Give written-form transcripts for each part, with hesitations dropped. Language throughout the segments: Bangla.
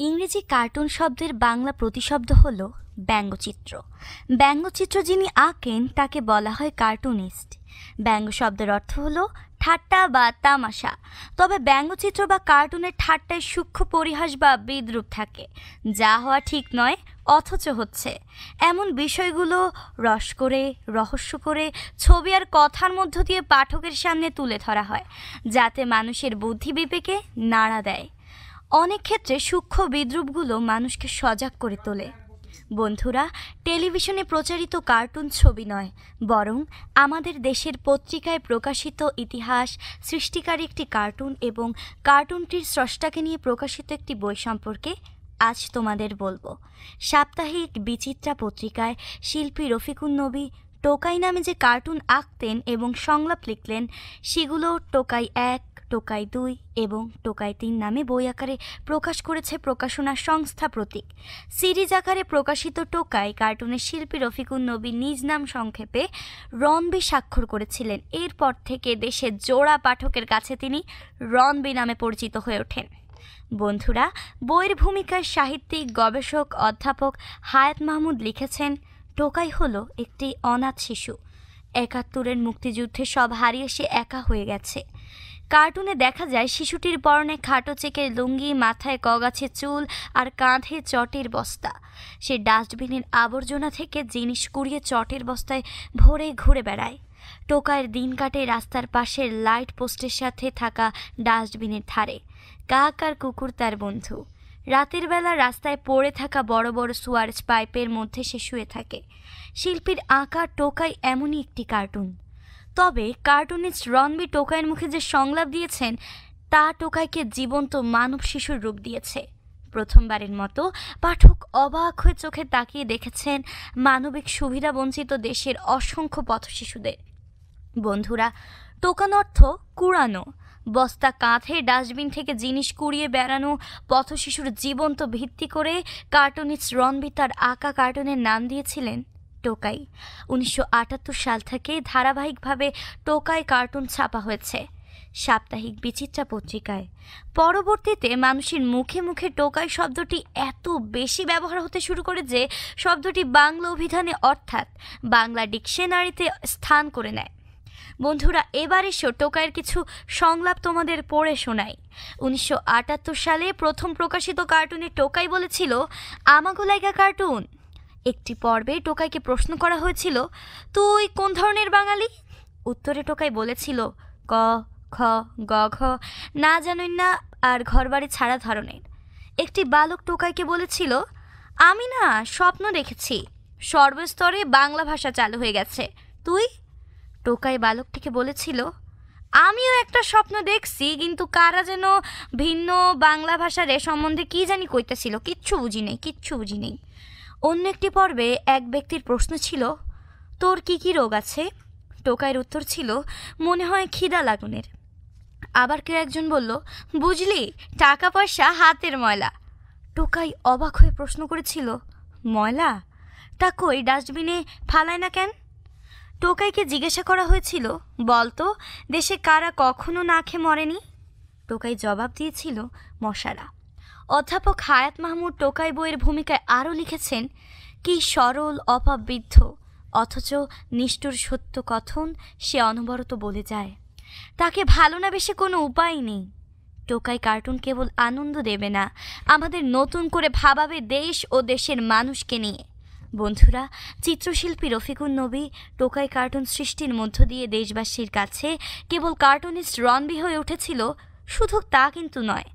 ইংরেজি কার্টুন শব্দের বাংলা প্রতিশব্দ হল ব্যঙ্গচিত্র। ব্যঙ্গচিত্র যিনি আঁকেন তাকে বলা হয় কার্টুনিস্ট। ব্যঙ্গ শব্দের অর্থ হলো ঠাট্টা বা তামাশা। তবে ব্যঙ্গচিত্র বা কার্টুনের ঠাট্টায় সূক্ষ্ম পরিহাস বা বিদ্রূপ থাকে, যা হওয়া ঠিক নয় অথচ হচ্ছে। এমন বিষয়গুলো রস করে, রহস্য করে ছবি আর কথার মধ্য দিয়ে পাঠকের সামনে তুলে ধরা হয়, যাতে মানুষের বুদ্ধি বিবেকে নাড়া দেয়। অনেক ক্ষেত্রে সূক্ষ্ম বিদ্রূপগুলো মানুষকে সজাগ করে তোলে। বন্ধুরা, টেলিভিশনে প্রচারিত কার্টুন ছবি নয়, বরং আমাদের দেশের পত্রিকায় প্রকাশিত ইতিহাস সৃষ্টিকারী একটি কার্টুন এবং কার্টুনটির স্রষ্টাকে নিয়ে প্রকাশিত একটি বই সম্পর্কে আজ তোমাদের বলবো। সাপ্তাহিক বিচিত্রা পত্রিকায় শিল্পী রফিকুন নবী টোকাই নামে যে কার্টুন আঁকতেন এবং সংলাপ লিখলেন, সেগুলো টোকাই 1, টোকাই 2 এবং টোকাই 3 নামে বই আকারে প্রকাশ করেছে প্রকাশনা সংস্থা প্রতীক। সিরিজ আকারে প্রকাশিত টোকাই কার্টুনের শিল্পী রফিকুন নবী নিজ নাম সংক্ষেপে রনবি স্বাক্ষর করেছিলেন। এরপর থেকে দেশের জোড়া পাঠকের কাছে তিনি রনবি নামে পরিচিত হয়ে ওঠেন। বন্ধুরা, বইয়ের ভূমিকায় সাহিত্যিক, গবেষক, অধ্যাপক হায়াত মাহমুদ লিখেছেন, টোকাই হলো একটি অনাথ শিশু। 71-এর মুক্তিযুদ্ধে সব হারিয়ে সে একা হয়ে গেছে। কার্টুনে দেখা যায় শিশুটির পরনে খাটো চেকের লুঙ্গি, মাথায় কগাছে চুল আর কাঁধে চটের বস্তা। সে ডাস্টবিনের আবর্জনা থেকে জিনিস কুড়িয়ে চটের বস্তায় ভরে ঘুরে বেড়ায়। টোকাইয়ের দিন কাটে রাস্তার পাশের লাইট পোস্টের সাথে থাকা ডাস্টবিনের ধারে। কাক আর কুকুর তার বন্ধু। রাতের বেলা রাস্তায় পড়ে থাকা বড় বড় সুয়ারেজ পাইপের মধ্যে সে শুয়ে থাকে। শিল্পীর আঁকা টোকাই এমনই একটি কার্টুন। তবে কার্টুনিস্ট রনবি টোকাইয়ের মুখে যে সংলাপ দিয়েছেন, তা টোকাইকে জীবন্ত মানব শিশুর রূপ দিয়েছে। প্রথমবারের মতো পাঠক অবাক হয়ে চোখে তাকিয়ে দেখেছেন মানবিক সুবিধা বঞ্চিত দেশের অসংখ্য পথশিশুদের। বন্ধুরা, টোকান অর্থ কুড়ানো। বস্তা কাঁধে ডাস্টবিন থেকে জিনিস কুড়িয়ে বেড়ানো পথশিশুর জীবন্ত ভিত্তি করে কার্টুনিস্ট রনবি তার আঁকা কার্টুনের নাম দিয়েছিলেন টোকাই। 1978 সাল থেকে ধারাবাহিকভাবে টোকাই কার্টুন ছাপা হয়েছে সাপ্তাহিক বিচিত্রা পত্রিকায়। পরবর্তীতে মানুষের মুখে মুখে টোকাই শব্দটি এত বেশি ব্যবহার হতে শুরু করে যে শব্দটি বাংলা অভিধানে অর্থাৎ বাংলা ডিকশনারিতে স্থান করে নেয়। বন্ধুরা, এবার এসো টোকাইয়ের কিছু সংলাপ তোমাদের পড়ে শোনাই। 1978 সালে প্রথম প্রকাশিত কার্টুনে টোকাই বলেছিল, আমাগো লাইগা কার্টুন। একটি পর্বে টোকাইকে প্রশ্ন করা হয়েছিল, তুই কোন ধরনের বাঙালি? উত্তরে টোকাই বলেছিল, ক, খ, গ, ঘ, না জানুন না আর ঘরবাড়ি ছাড়া ধরনের। একটি বালক টোকাইকে বলেছিল, আমি না স্বপ্ন দেখেছি, সর্বস্তরে বাংলা ভাষা চালু হয়ে গেছে। তুই? টোকাই বালকটিকে বলেছিল, আমিও একটা স্বপ্ন দেখছি, কিন্তু কারা যেন ভিন্ন বাংলা ভাষার এ সম্বন্ধে কি জানি কইতেছিল, কিচ্ছু বুঝি নেই। অন্য একটি পর্বে এক ব্যক্তির প্রশ্ন ছিল, তোর কি কি রোগ আছে? টোকাইয়ের উত্তর ছিল, মনে হয় খিদা লাগুনের। আবার কেউ একজন বলল, বুঝলি, টাকা পয়সা হাতের ময়লা। টোকাই অবাক হয়ে প্রশ্ন করেছিল, ময়লা? তা কই ডাস্টবিনে ফালায় না কেন? টোকাইকে জিজ্ঞাসা করা হয়েছিল, বলতো দেশে কারা কখনো না খেয়ে মরেনি? টোকাই জবাব দিয়েছিল, মশারা। অধ্যাপক হায়াত মাহমুদ টোকাই বইয়ের ভূমিকায় আরও লিখেছেন, কি সরল, অপাবৃদ্ধ অথচ নিষ্ঠুর সত্য কথন সে অনবরত বলে যায়। তাকে ভালো না বেশি কোনো উপায় নেই। টোকাই কার্টুন কেবল আনন্দ দেবে না, আমাদের নতুন করে ভাবাবে দেশ ও দেশের মানুষকে নিয়ে। বন্ধুরা, চিত্রশিল্পী রফিকুন নবী টোকাই কার্টুন সৃষ্টির মধ্য দিয়ে দেশবাসীর কাছে কেবল কার্টুনিস্ট রনবি হয়ে উঠেছিল, শুধু তা কিন্তু নয়,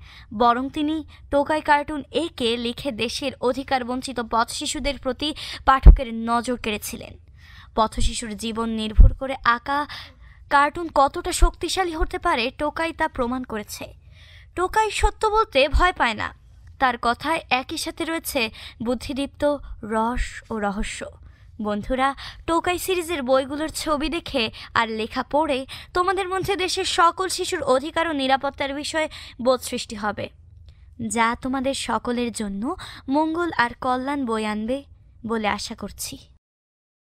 বরং তিনি টোকাই কার্টুন একে লিখে দেশের অধিকার বঞ্চিত পথশিশুদের প্রতি পাঠকের নজর কেড়েছিলেন। পথশিশুর জীবন নির্ভর করে আঁকা কার্টুন কতটা শক্তিশালী হতে পারে টোকাই তা প্রমাণ করেছে। টোকাই সত্য বলতে ভয় পায় না, তার কথায় একই সাথে রয়েছে বুদ্ধিদীপ্ত রস ও রহস্য। বন্ধুরা, টোকাই সিরিজের বইগুলোর ছবি দেখে আর লেখা পড়ে তোমাদের মধ্যে দেশের সকল শিশুর অধিকার ও নিরাপত্তার বিষয়ে বোধ সৃষ্টি হবে, যা তোমাদের সকলের জন্য মঙ্গল আর কল্যাণ বয়ে আনবে বলে আশা করছি।